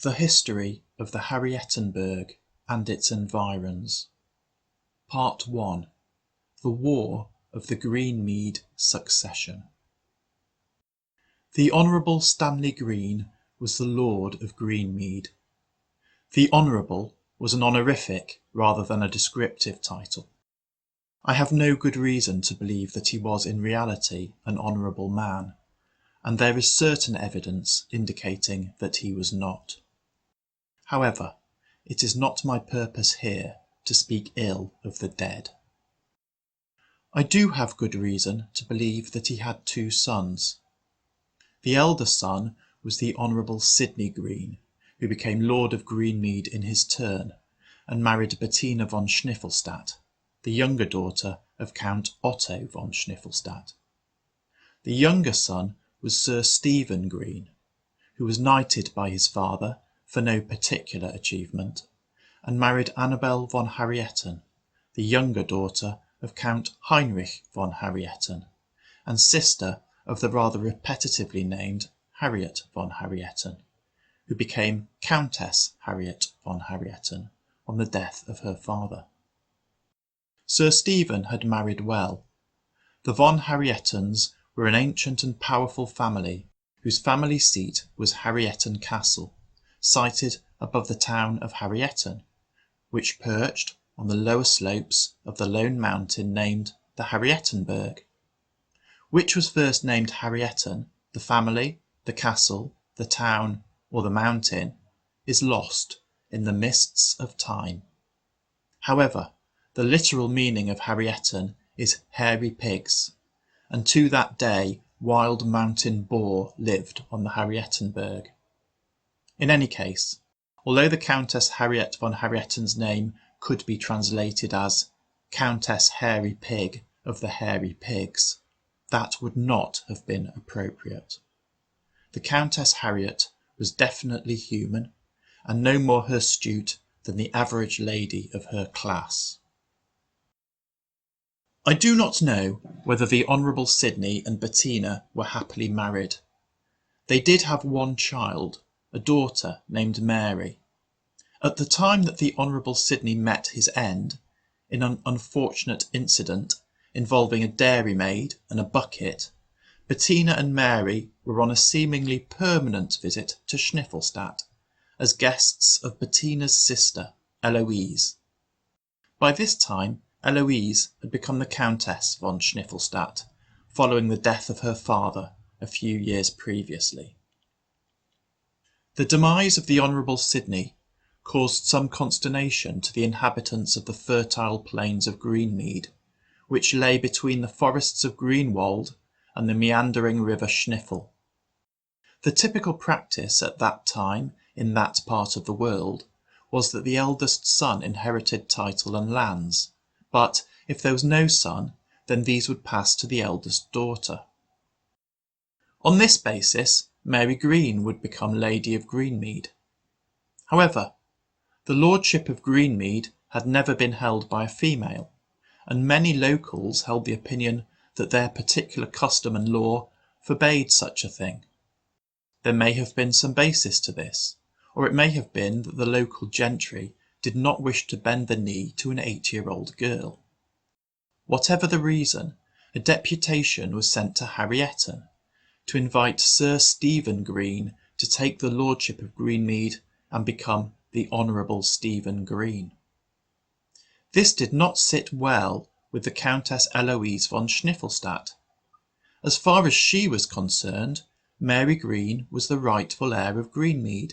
The History of the Harrietenberg and its Environs. Part 1. The War of the Greenmead Succession. The Honourable Stanley Green was the Lord of Greenmead. The Honourable was an honorific rather than a descriptive title. I have no good reason to believe that he was in reality an honourable man, and there is certain evidence indicating that he was not. However, it is not my purpose here to speak ill of the dead. I do have good reason to believe that he had 2 sons. The elder son was the Honourable Sidney Green, who became Lord of Greenmead in his turn, and married Bettina von Schniffelstadt, the younger daughter of Count Otto von Schniffelstadt. The younger son was Sir Stephen Green, who was knighted by his father for no particular achievement, and married Annabel von Harrieten, the younger daughter of Count Heinrich von Harrieten, and sister of the rather repetitively named Harriet von Harrieten, who became Countess Harriet von Harrieten on the death of her father. Sir Stephen had married well. The von Harrietens were an ancient and powerful family whose family seat was Harrieten Castle, sited above the town of Harrieten, which perched on the lower slopes of the lone mountain named the Harrietenberg. Which was first named Harrieten, the family, the castle, the town, or the mountain, is lost in the mists of time. However, the literal meaning of Harrieten is hairy pigs, and to that day wild mountain boar lived on the Harrietenberg. In any case, although the Countess Harriet von Harrieten's name could be translated as Countess Hairy Pig of the Hairy Pigs, that would not have been appropriate. The Countess Harriet was definitely human, and no more hirsute than the average lady of her class. I do not know whether the Honourable Sidney and Bettina were happily married. They did have 1 child, a daughter named Mary. At the time that the Honourable Sidney met his end, in an unfortunate incident involving a dairymaid and a bucket, Bettina and Mary were on a seemingly permanent visit to Schniffelstadt, as guests of Bettina's sister, Eloise. By this time, Eloise had become the Countess von Schniffelstadt, following the death of her father a few years previously. The demise of the Honourable Sidney caused some consternation to the inhabitants of the fertile plains of Greenmead, which lay between the forests of Greenwald and the meandering river Schniffel. The typical practice at that time in that part of the world was that the eldest son inherited title and lands, but if there was no son, then these would pass to the eldest daughter. On this basis, Mary Green would become Lady of Greenmead. However, the lordship of Greenmead had never been held by a female, and many locals held the opinion that their particular custom and law forbade such a thing. There may have been some basis to this, or it may have been that the local gentry did not wish to bend the knee to an 8-year-old girl. Whatever the reason, a deputation was sent to Harrieten to invite Sir Stephen Green to take the lordship of Greenmead and become the Honourable Stephen Green. This did not sit well with the Countess Eloise von Schniffelstadt. As far as she was concerned, Mary Green was the rightful heir of Greenmead.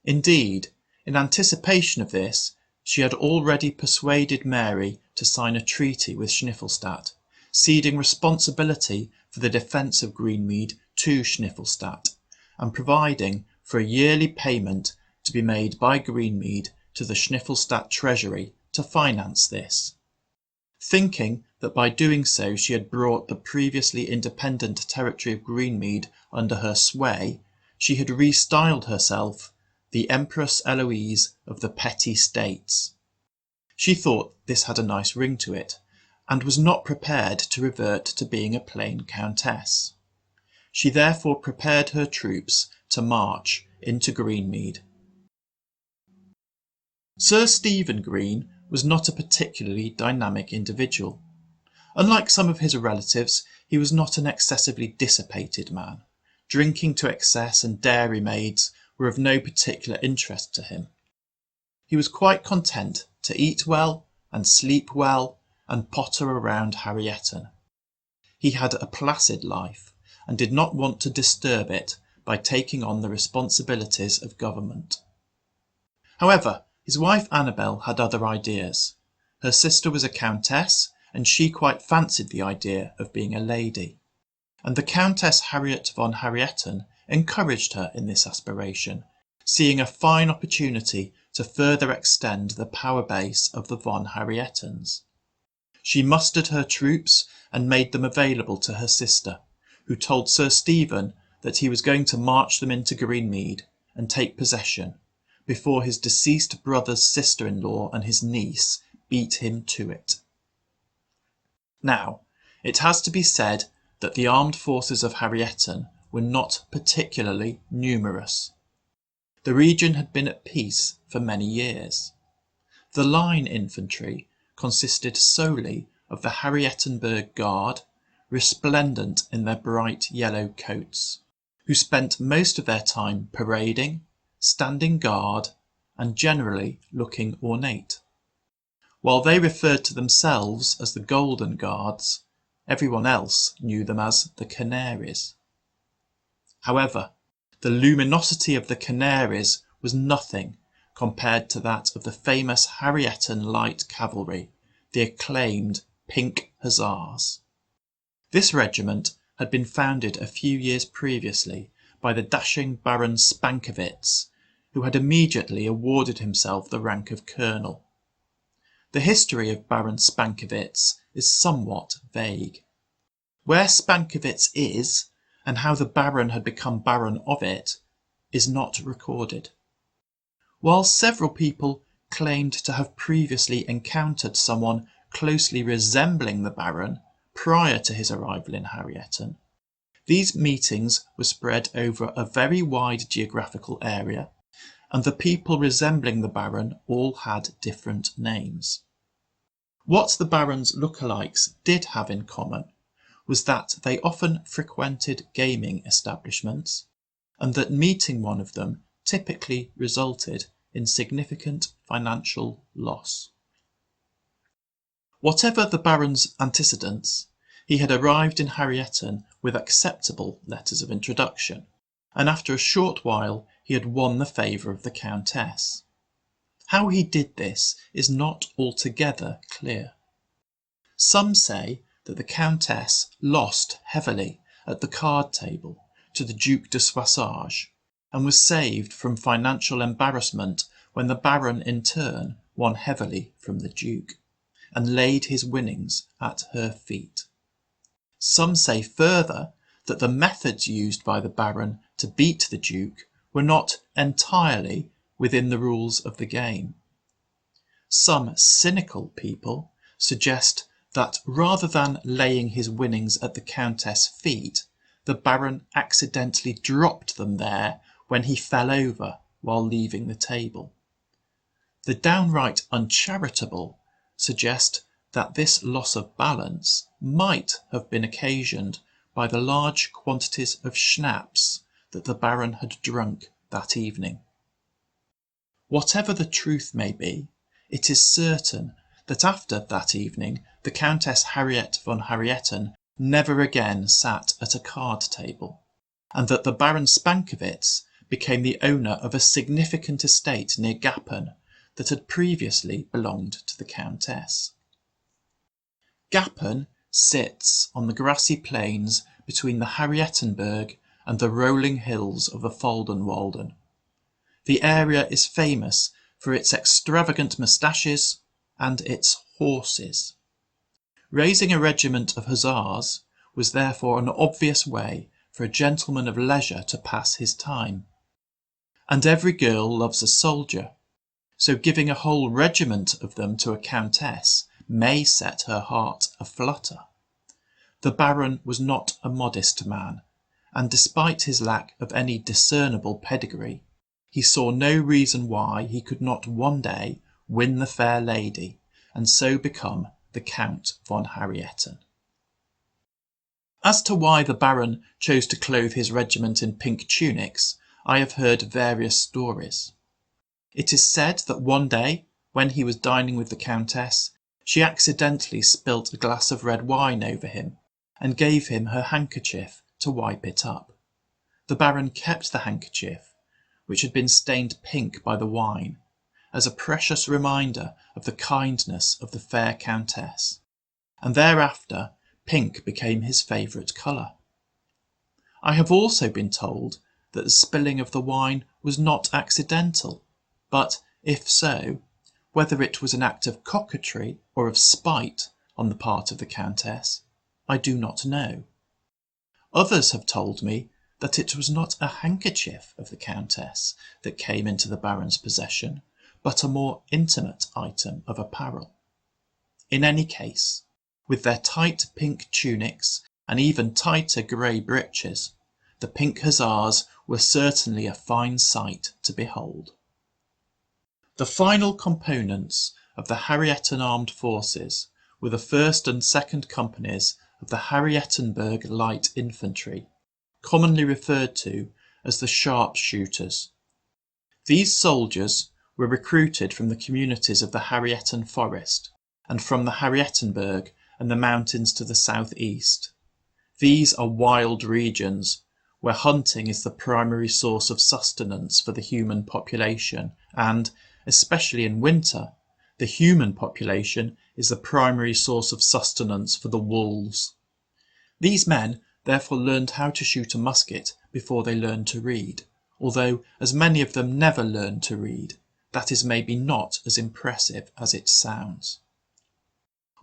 Indeed, in anticipation of this, she had already persuaded Mary to sign a treaty with Schniffelstadt, ceding responsibility for the defence of Greenmead to Schniffelstadt, and providing for a yearly payment to be made by Greenmead to the Schniffelstadt treasury to finance this. Thinking that by doing so she had brought the previously independent territory of Greenmead under her sway, she had restyled herself the Empress Eloise of the Petty States. She thought this had a nice ring to it, and was not prepared to revert to being a plain countess. She therefore prepared her troops to march into Greenmead. Sir Stephen Green was not a particularly dynamic individual. Unlike some of his relatives, he was not an excessively dissipated man. Drinking to excess and dairymaids were of no particular interest to him. He was quite content to eat well and sleep well and potter around Harrietten. He had a placid life and did not want to disturb it by taking on the responsibilities of government. However, his wife Annabel had other ideas. Her sister was a countess, and she quite fancied the idea of being a lady, and the Countess Harriet von Harrietten encouraged her in this aspiration, seeing a fine opportunity to further extend the power base of the von Harriettens. She mustered her troops and made them available to her sister, who told Sir Stephen that he was going to march them into Greenmead and take possession, before his deceased brother's sister-in-law and his niece beat him to it. Now, it has to be said that the armed forces of Harrietten were not particularly numerous. The region had been at peace for many years. The line infantry consisted solely of the Harrietenberg Guard, resplendent in their bright yellow coats, who spent most of their time parading, standing guard, and generally looking ornate. While they referred to themselves as the Golden Guards, everyone else knew them as the Canaries. However, the luminosity of the Canaries was nothing compared to that of the famous Harrietten Light Cavalry, the acclaimed Pink Hussars. This regiment had been founded a few years previously by the dashing Baron Spankowitz, who had immediately awarded himself the rank of colonel. The history of Baron Spankowitz is somewhat vague. Where Spankowitz is, and how the Baron had become Baron of it, is not recorded. While several people claimed to have previously encountered someone closely resembling the Baron prior to his arrival in Harrietten, these meetings were spread over a very wide geographical area, and the people resembling the Baron all had different names. What the Baron's lookalikes did have in common was that they often frequented gaming establishments, and that meeting one of them typically resulted in significant financial loss. Whatever the Baron's antecedents, he had arrived in Harrietten with acceptable letters of introduction, and after a short while he had won the favour of the Countess. How he did this is not altogether clear. Some say that the Countess lost heavily at the card table to the Duc de Soissage, and was saved from financial embarrassment when the Baron in turn won heavily from the Duke, and laid his winnings at her feet. Some say further that the methods used by the Baron to beat the Duke were not entirely within the rules of the game. Some cynical people suggest that rather than laying his winnings at the Countess' feet, the Baron accidentally dropped them there when he fell over while leaving the table. The downright uncharitable suggest that this loss of balance might have been occasioned by the large quantities of schnapps that the Baron had drunk that evening. Whatever the truth may be, it is certain that after that evening the Countess Harriet von Harrietten never again sat at a card table, and that the Baron Spankowitz became the owner of a significant estate near Gappen that had previously belonged to the Countess. Gappen sits on the grassy plains between the Harrietenberg and the rolling hills of the Foldenwalden. The area is famous for its extravagant moustaches and its horses. Raising a regiment of hussars was therefore an obvious way for a gentleman of leisure to pass his time. And every girl loves a soldier, so giving a whole regiment of them to a countess may set her heart a-flutter. The Baron was not a modest man, and despite his lack of any discernible pedigree, he saw no reason why he could not one day win the fair lady and so become the Count von Harrietten. As to why the Baron chose to clothe his regiment in pink tunics, I have heard various stories. It is said that one day, when he was dining with the Countess, she accidentally spilt a glass of red wine over him and gave him her handkerchief to wipe it up. The Baron kept the handkerchief, which had been stained pink by the wine, as a precious reminder of the kindness of the fair Countess, and thereafter pink became his favourite colour. I have also been told that the spilling of the wine was not accidental, but, if so, whether it was an act of coquetry or of spite on the part of the Countess, I do not know. Others have told me that it was not a handkerchief of the Countess that came into the Baron's possession, but a more intimate item of apparel. In any case, with their tight pink tunics and even tighter grey breeches, the Pink Hussars were certainly a fine sight to behold. The final components of the Harrietten armed forces were the 1st and 2nd companies of the Harrietenberg light infantry, commonly referred to as the sharpshooters. These soldiers were recruited from the communities of the Harrietten forest and from the Harrietenberg and the mountains to the southeast. These are wild regions where hunting is the primary source of sustenance for the human population, and, especially in winter, the human population is the primary source of sustenance for the wolves. These men therefore learned how to shoot a musket before they learned to read, although as many of them never learned to read, that is maybe not as impressive as it sounds.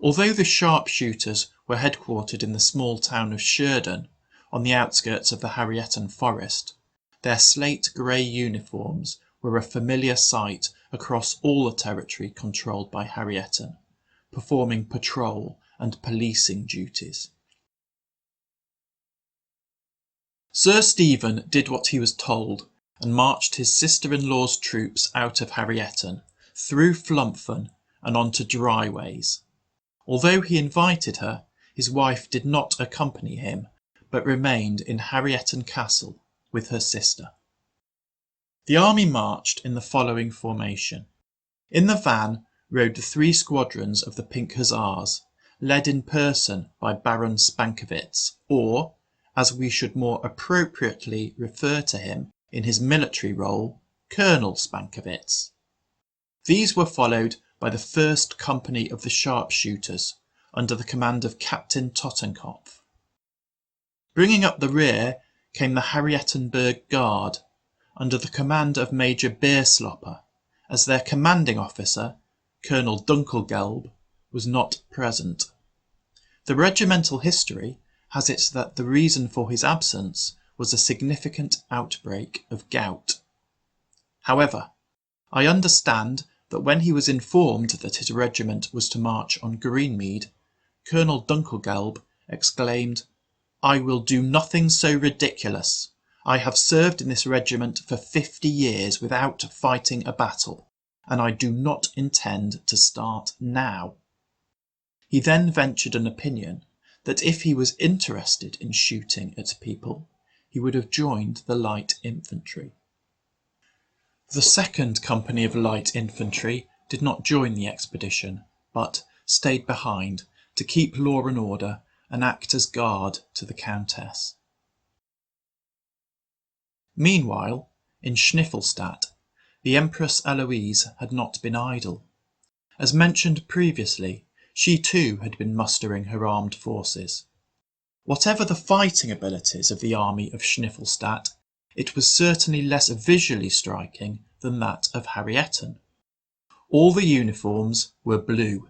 Although the sharpshooters were headquartered in the small town of HERON, on the outskirts of the Harrietten forest, their slate-grey uniforms were a familiar sight across all the territory controlled by Harrietten, performing patrol and policing duties. Sir Stephen did what he was told and marched his sister-in-law's troops out of Harrietten, through Flumpfen and on to Dryways. Although he invited her, his wife did not accompany him, but remained in Harrietten Castle with her sister. The army marched in the following formation. In the van rode the 3 squadrons of the Pink Hussars, led in person by Baron Spankowitz, or, as we should more appropriately refer to him in his military role, Colonel Spankowitz. These were followed by the 1st Company of the Sharpshooters, under the command of Captain Tottenkopf. Bringing up the rear came the Harrietenberg Guard, under the command of Major Beerslopper, as their commanding officer, Colonel Dunkelgelb, was not present. The regimental history has it that the reason for his absence was a significant outbreak of gout. However, I understand that when he was informed that his regiment was to march on Greenmead, Colonel Dunkelgelb exclaimed, "I will do nothing so ridiculous. I have served in this regiment for 50 years without fighting a battle, and I do not intend to start now." He then ventured an opinion that if he was interested in shooting at people, he would have joined the light infantry. The 2nd Company of Light Infantry did not join the expedition, but stayed behind to keep law and order and act as guard to the Countess. Meanwhile, in Schniffelstadt, the Empress Eloise had not been idle. As mentioned previously, she too had been mustering her armed forces. Whatever the fighting abilities of the army of Schniffelstadt, it was certainly less visually striking than that of Harrietten. All the uniforms were blue.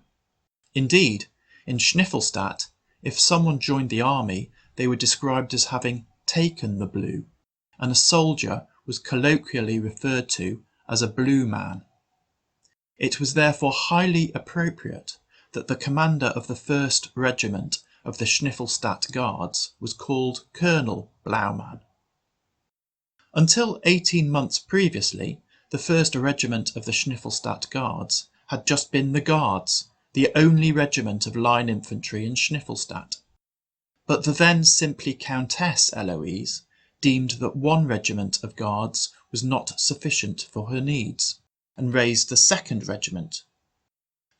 Indeed, in Schniffelstadt, if someone joined the army, they were described as having taken the blue, and a soldier was colloquially referred to as a blue man. It was therefore highly appropriate that the commander of the 1st Regiment of the Schniffelstadt Guards was called Colonel Blaumann. Until 18 months previously, the 1st Regiment of the Schniffelstadt Guards had just been the Guards, the only regiment of line infantry in Schniffelstadt. But the then simply Countess Eloise deemed that one regiment of Guards was not sufficient for her needs, and raised a 2nd regiment.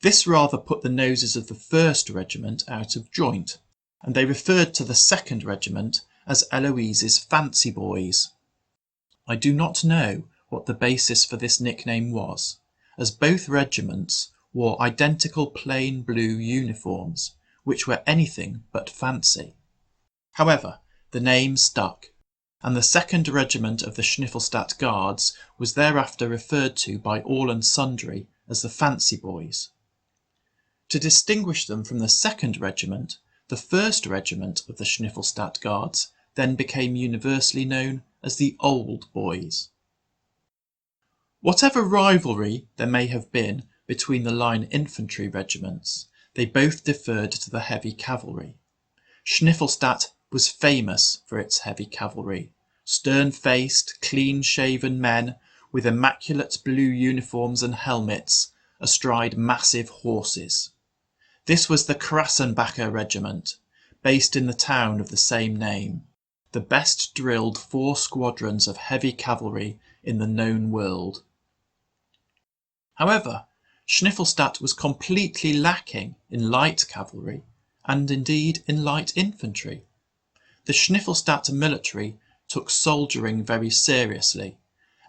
This rather put the noses of the 1st Regiment out of joint, and they referred to the 2nd Regiment as Eloise's Fancy Boys. I do not know what the basis for this nickname was, as both regiments wore identical plain blue uniforms, which were anything but fancy. However, the name stuck, and the 2nd Regiment of the Schniffelstadt Guards was thereafter referred to by all and sundry as the Fancy Boys. To distinguish them from the 2nd Regiment, the 1st Regiment of the Schniffelstadt Guards then became universally known as the Old Boys. Whatever rivalry there may have been between the line infantry regiments, they both deferred to the heavy cavalry. Schniffelstadt was famous for its heavy cavalry, stern-faced, clean-shaven men with immaculate blue uniforms and helmets astride massive horses. This was the Krassenbacher Regiment, based in the town of the same name, the best drilled 4 squadrons of heavy cavalry in the known world. However, Schniffelstadt was completely lacking in light cavalry, and indeed in light infantry. The Schniffelstadt military took soldiering very seriously,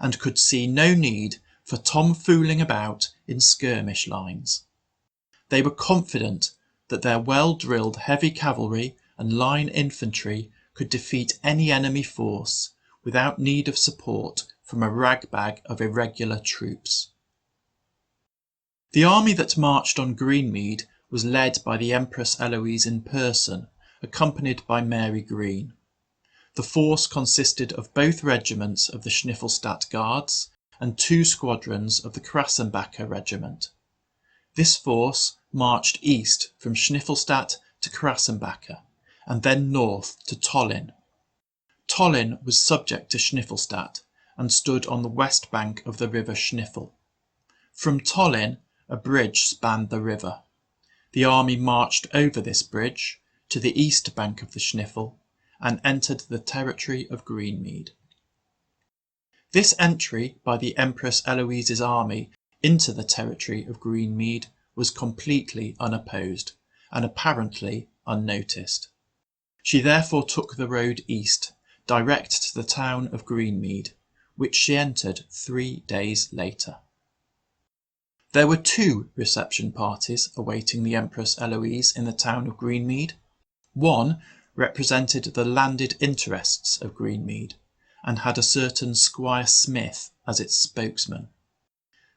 and could see no need for tomfooling about in skirmish lines. They were confident that their well-drilled heavy cavalry and line infantry could defeat any enemy force without need of support from a ragbag of irregular troops. The army that marched on Greenmead was led by the Empress Eloise in person, accompanied by Mary Green. The force consisted of both regiments of the Schniffelstadt Guards and 2 squadrons of the Krassenbacher Regiment. This force marched east from Schniffelstadt to Krassenbacher, and then north to Tolin. Tolin was subject to Schniffelstadt and stood on the west bank of the river Schniffel. From Tolin, a bridge spanned the river. The army marched over this bridge to the east bank of the Schniffel and entered the territory of Greenmead. This entry by the Empress Eloise's army into the territory of Greenmead was completely unopposed and apparently unnoticed. She therefore took the road east, direct to the town of Greenmead, which she entered 3 days later. There were 2 reception parties awaiting the Empress Eloise in the town of Greenmead. One represented the landed interests of Greenmead, and had a certain Squire Smith as its spokesman.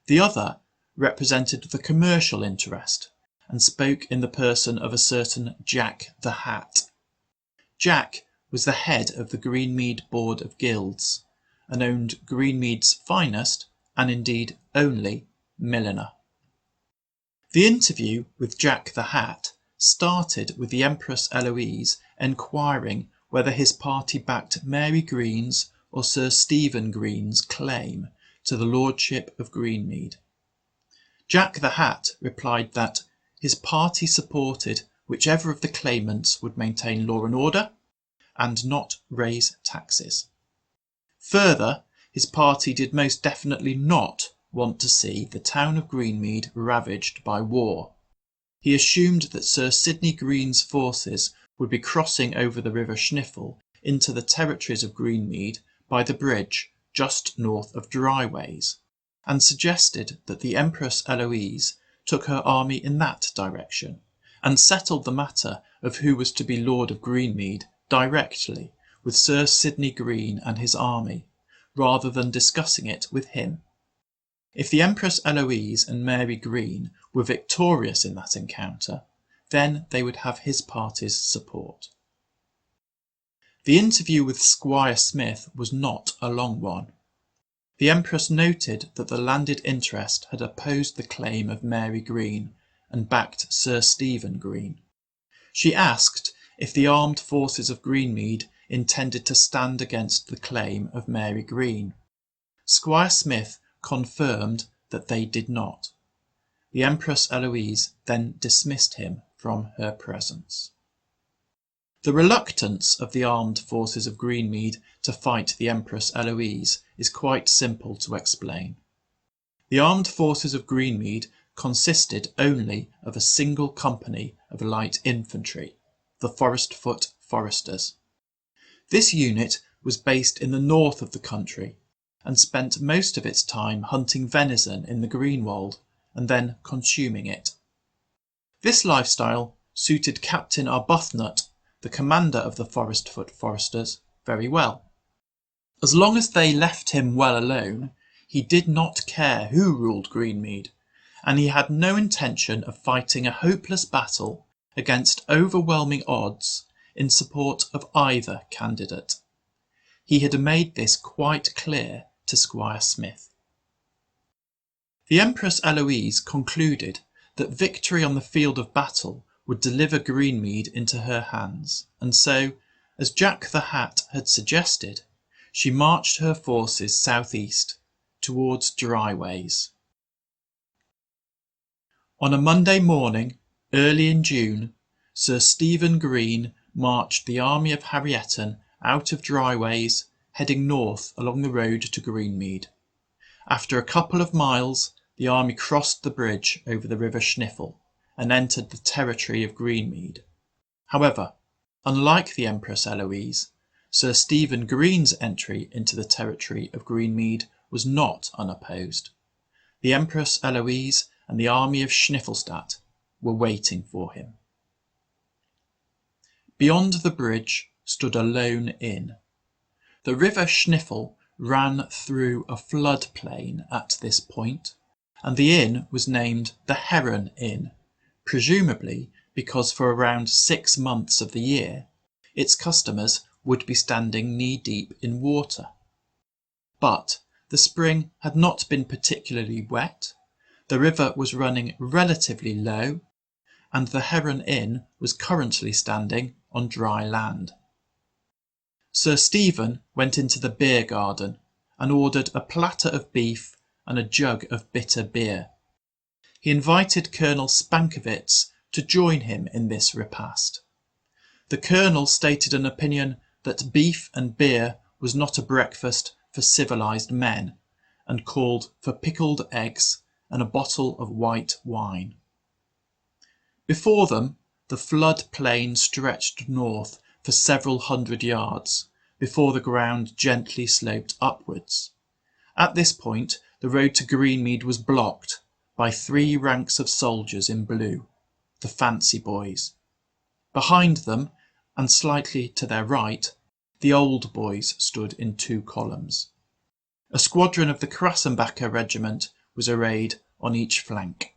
The other represented the commercial interest, and spoke in the person of a certain Jack the Hat. Jack was the head of the Greenmead Board of Guilds, and owned Greenmead's finest, and indeed only, milliner. The interview with Jack the Hat started with the Empress Eloise enquiring whether his party backed Mary Green's or Sir Stephen Green's claim to the lordship of Greenmead. Jack the Hat replied that his party supported whichever of the claimants would maintain law and order and not raise taxes. Further, his party did most definitely not want to see the town of Greenmead ravaged by war. He assumed that Sir Sidney Green's forces would be crossing over the river Schniffel into the territories of Greenmead by the bridge just north of Dryways, and suggested that the Empress Eloise took her army in that direction, and settled the matter of who was to be Lord of Greenmead directly with Sir Sidney Green and his army, rather than discussing it with him. If the Empress Eloise and Mary Green were victorious in that encounter, then they would have his party's support. The interview with Squire Smith was not a long one. The Empress noted that the landed interest had opposed the claim of Mary Green and backed Sir Stephen Green. She asked if the armed forces of Greenmead intended to stand against the claim of Mary Green. Squire Smith confirmed that they did not. The Empress Eloise then dismissed him from her presence. The reluctance of the armed forces of Greenmead to fight the Empress Eloise is quite simple to explain. The armed forces of Greenmead consisted only of a single company of light infantry, the Forest Foot Foresters. This unit was based in the north of the country and spent most of its time hunting venison in the Greenwold and then consuming it. This lifestyle suited Captain Arbuthnot, the commander of the Forest Foot Foresters, very well. As long as they left him well alone, he did not care who ruled Greenmead, and he had no intention of fighting a hopeless battle against overwhelming odds in support of either candidate. He had made this quite clear to Squire Smith. The Empress Eloise concluded that victory on the field of battle would deliver Greenmead into her hands, and so, as Jack the Hat had suggested, she marched her forces southeast towards Dryways. On a Monday morning, early in June, Sir Stephen Green marched the army of Harrietten out of Dryways, heading north along the road to Greenmead. After a couple of miles, the army crossed the bridge over the river Schniffel and entered the territory of Greenmead. However, unlike the Empress Eloise, Sir Stephen Green's entry into the territory of Greenmead was not unopposed. The Empress Eloise and the army of Schniffelstadt were waiting for him. Beyond the bridge stood a lone inn. The river Schniffel ran through a floodplain at this point, and the inn was named the Heron Inn, presumably because for around 6 months of the year its customers would be standing knee-deep in water. But the spring had not been particularly wet, the river was running relatively low, and the Heron Inn was currently standing on dry land. Sir Stephen went into the beer garden and ordered a platter of beef and a jug of bitter beer. He invited Colonel Spankovitz to join him in this repast. The colonel stated an opinion that beef and beer was not a breakfast for civilized men, and called for pickled eggs and a bottle of white wine. Before them, the flood plain stretched north for several hundred yards, before the ground gently sloped upwards. At this point, the road to Greenmead was blocked by 3 ranks of soldiers in blue, the Fancy Boys. Behind them, and slightly to their right, the Old Boys stood in 2 columns. A squadron of the Krassenbacher regiment was arrayed on each flank.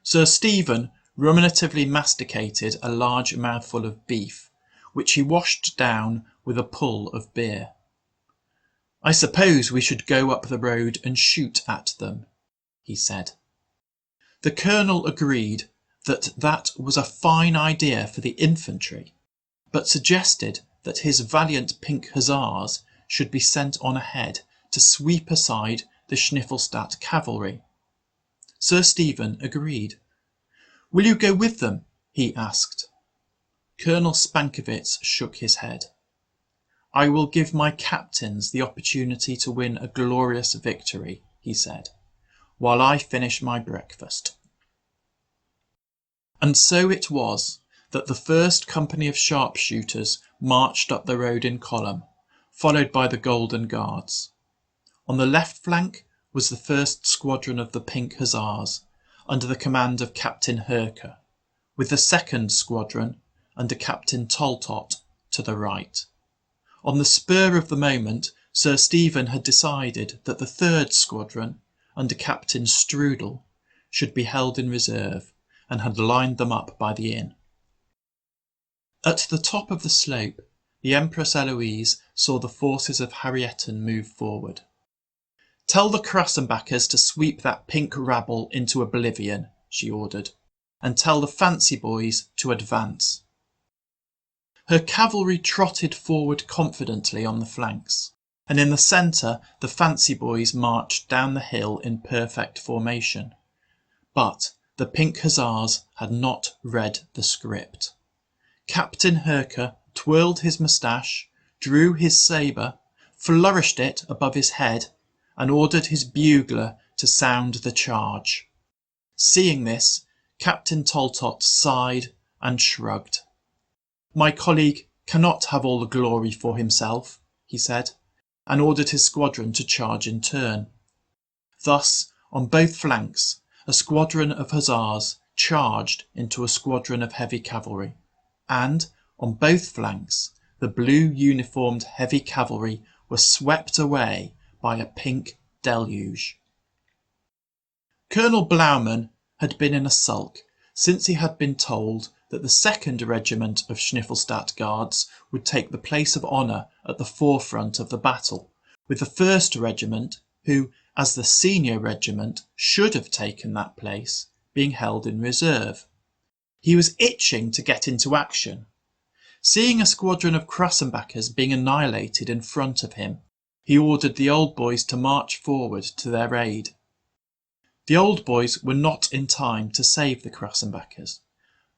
Sir Stephen ruminatively masticated a large mouthful of beef, which he washed down with a pull of beer. "I suppose we should go up the road and shoot at them," he said. The colonel agreed that that was a fine idea for the infantry, but suggested that his valiant pink hussars should be sent on ahead to sweep aside the Schniffelstadt cavalry. Sir Stephen agreed. "Will you go with them?" he asked. Colonel Spankovitz shook his head. "I will give my captains the opportunity to win a glorious victory," he said, "while I finish my breakfast." And so it was that the first company of sharpshooters marched up the road in column, followed by the Golden Guards. On the left flank was the first squadron of the Pink Hussars, under the command of Captain Herke, with the second squadron under Captain Toltot to the right. On the spur of the moment, Sir Stephen had decided that the third squadron, under Captain Strudel, should be held in reserve, and had lined them up by the inn. At the top of the slope, the Empress Eloise saw the forces of Harrietten move forward. "Tell the Krassenbachers to sweep that pink rabble into oblivion," she ordered, "and tell the Fancy Boys to advance." Her cavalry trotted forward confidently on the flanks, and in the centre the fancy boys marched down the hill in perfect formation. But the Pink Hussars had not read the script. Captain Herker twirled his moustache, drew his sabre, flourished it above his head, and ordered his bugler to sound the charge. Seeing this, Captain Toltot sighed and shrugged. "My colleague cannot have all the glory for himself," he said, and ordered his squadron to charge in turn. Thus, on both flanks, a squadron of hussars charged into a squadron of heavy cavalry, and, on both flanks, the blue uniformed heavy cavalry were swept away by a pink deluge. Colonel Blaumann had been in a sulk since he had been told that the 2nd Regiment of Schniffelstadt Guards would take the place of honour at the forefront of the battle, with the 1st Regiment, who, as the senior regiment, should have taken that place, being held in reserve. He was itching to get into action. Seeing a squadron of Krassenbackers being annihilated in front of him, he ordered the old boys to march forward to their aid. The old boys were not in time to save the Krassenbackers,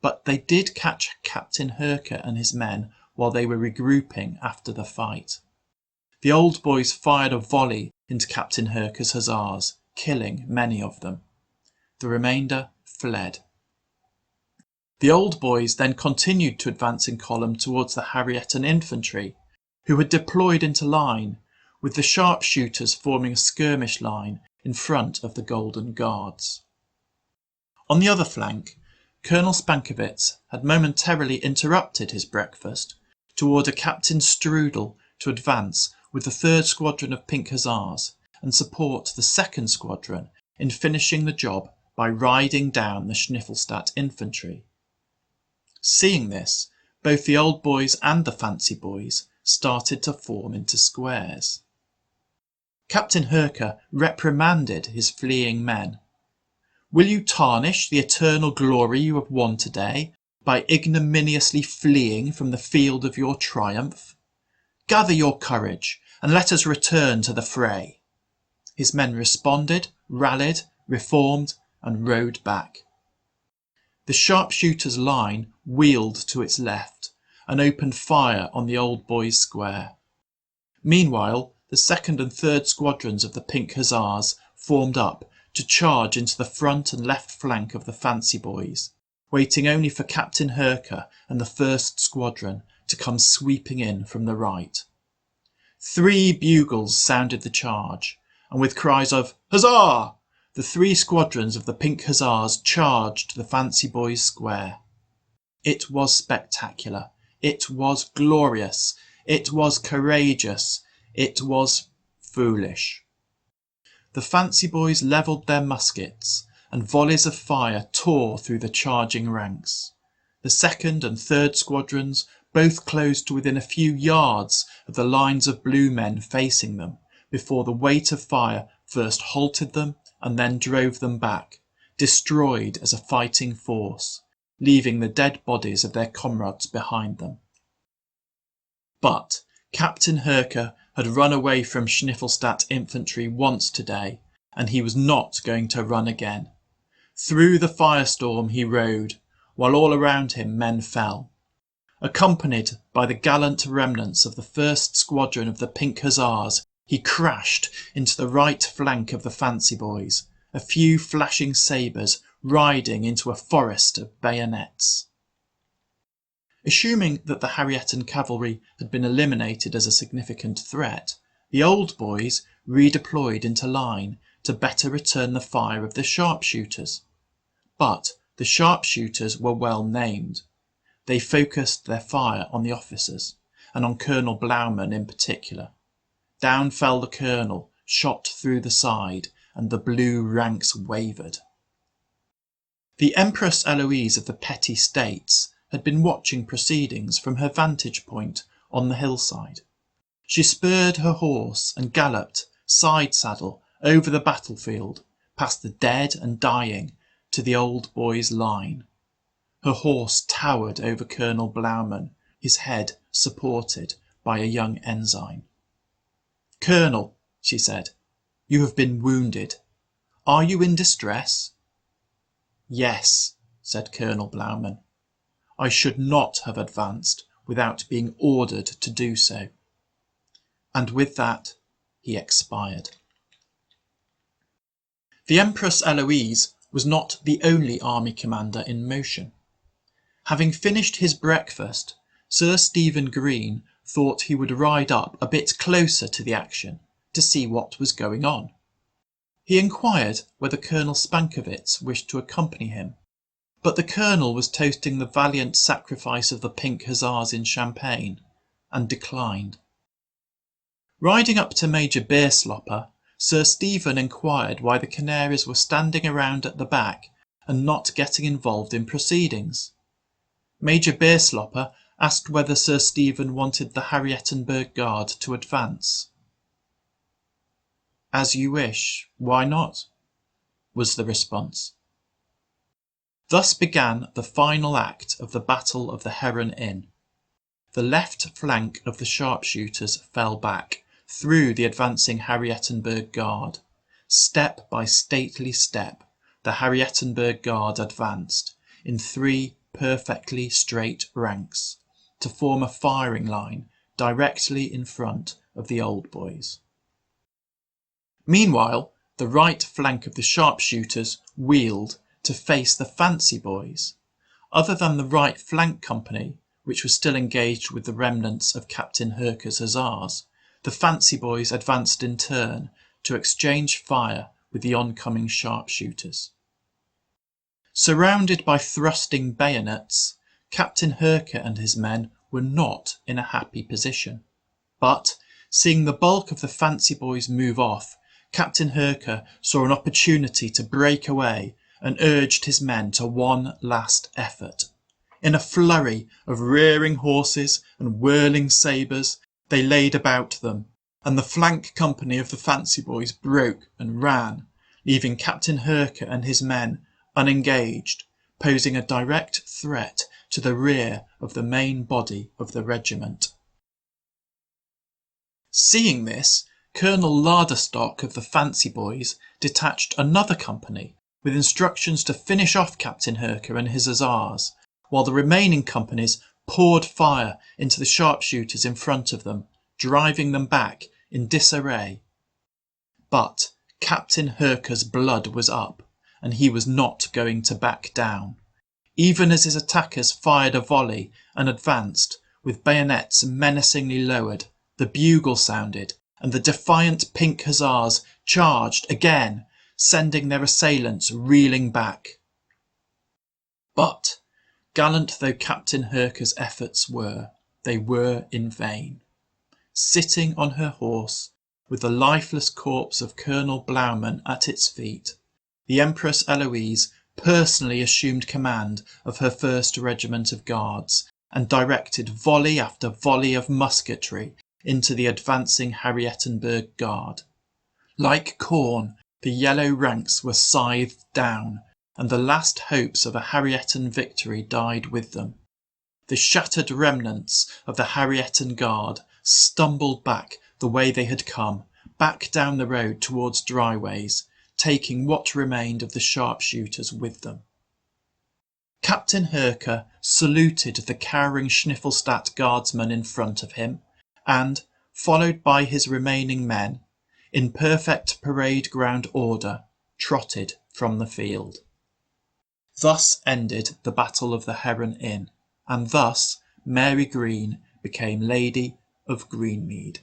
but they did catch Captain Herker and his men while they were regrouping after the fight. The old boys fired a volley into Captain Herker's hussars, killing many of them. The remainder fled. The old boys then continued to advance in column towards the Harrietten infantry, who had deployed into line, with the sharpshooters forming a skirmish line in front of the Golden Guards. On the other flank, Colonel Spankovitz had momentarily interrupted his breakfast to order Captain Strudel to advance with the 3rd Squadron of Pink Hussars and support the 2nd Squadron in finishing the job by riding down the Schniffelstadt infantry. Seeing this, both the old boys and the fancy boys started to form into squares. Captain Herker reprimanded his fleeing men. "Will you tarnish the eternal glory you have won today by ignominiously fleeing from the field of your triumph? Gather your courage and let us return to the fray." His men responded, rallied, reformed, and rode back. The sharpshooters' line wheeled to its left and opened fire on the old boys' square. Meanwhile, the 2nd and 3rd Squadrons of the Pink Hussars formed up to charge into the front and left flank of the fancy boys, waiting only for Captain Herker and the 1st Squadron to come sweeping in from the right. 3 bugles sounded the charge, and with cries of "Huzzah!" the 3 squadrons of the Pink Hussars charged the fancy boys' square. It was spectacular, it was glorious, it was courageous, it was foolish. The fancy boys levelled their muskets, and volleys of fire tore through the charging ranks. The 2nd and 3rd Squadrons both closed to within a few yards of the lines of blue men facing them, before the weight of fire first halted them and then drove them back, destroyed as a fighting force, leaving the dead bodies of their comrades behind them. But Captain Herker had run away from Schniffelstadt infantry once today, and he was not going to run again. Through the firestorm he rode, while all around him men fell. Accompanied by the gallant remnants of the 1st Squadron of the Pink Hussars, he crashed into the right flank of the fancy boys, a few flashing sabres riding into a forest of bayonets. Assuming that the Harrietten cavalry had been eliminated as a significant threat, the old boys redeployed into line to better return the fire of the sharpshooters. But the sharpshooters were well named. They focused their fire on the officers, and on Colonel Blaumann in particular. Down fell the colonel, shot through the side, and the blue ranks wavered. The Empress Eloise of the Petty States had been watching proceedings from her vantage point on the hillside. She spurred her horse and galloped, side saddle, over the battlefield, past the dead and dying, to the old boys' line. Her horse towered over Colonel Blaumann, his head supported by a young ensign. "Colonel," she said, "you have been wounded. Are you in distress?" "Yes," said Colonel Blauman. "I should not have advanced without being ordered to do so." And with that he expired. The Empress Eloise was not the only army commander in motion. Having finished his breakfast, Sir Stephen Green thought he would ride up a bit closer to the action to see what was going on. He inquired whether Colonel Spankovitz wished to accompany him, but the colonel was toasting the valiant sacrifice of the Pink Hussars in Champagne, and declined. Riding up to Major Beerslopper, Sir Stephen inquired why the Canaries were standing around at the back and not getting involved in proceedings. Major Beerslopper asked whether Sir Stephen wanted the Harrietenberg Guard to advance. "As you wish, why not?" was the response. Thus began the final act of the Battle of the Heron Inn. The left flank of the sharpshooters fell back through the advancing Harrietenberg Guard. Step by stately step, the Harrietenberg Guard advanced in 3 perfectly straight ranks to form a firing line directly in front of the old boys. Meanwhile, the right flank of the sharpshooters wheeled to face the fancy boys. Other than the right flank company, which was still engaged with the remnants of Captain Herker's hussars, the fancy boys advanced in turn to exchange fire with the oncoming sharpshooters. Surrounded by thrusting bayonets, Captain Herker and his men were not in a happy position. But, seeing the bulk of the fancy boys move off, Captain Herker saw an opportunity to break away and urged his men to one last effort. In a flurry of rearing horses and whirling sabres, they laid about them, and the flank company of the fancy boys broke and ran, leaving Captain Herker and his men unengaged, posing a direct threat to the rear of the main body of the regiment. Seeing this, Colonel Laderstock of the fancy boys detached another company with instructions to finish off Captain Herker and his hussars, while the remaining companies poured fire into the sharpshooters in front of them, driving them back in disarray. But Captain Herker's blood was up, and he was not going to back down. Even as his attackers fired a volley and advanced, with bayonets menacingly lowered, the bugle sounded, and the defiant Pink Hussars charged again, sending their assailants reeling back. But, gallant though Captain Herker's efforts were, they were in vain. Sitting on her horse, with the lifeless corpse of Colonel Blauman at its feet, the Empress Eloise personally assumed command of her 1st Regiment of Guards and directed volley after volley of musketry into the advancing Harrietenberg Guard. Like corn, the yellow ranks were scythed down, and the last hopes of a Harrieten victory died with them. The shattered remnants of the Harrieten Guard stumbled back the way they had come, back down the road towards Dryways, taking what remained of the sharpshooters with them. Captain Herker saluted the cowering Schniffelstadt guardsmen in front of him, and, followed by his remaining men, in perfect parade ground order, trotted from the field. Thus ended the Battle of the Heron Inn, and thus Mary Green became Lady of Greenmead.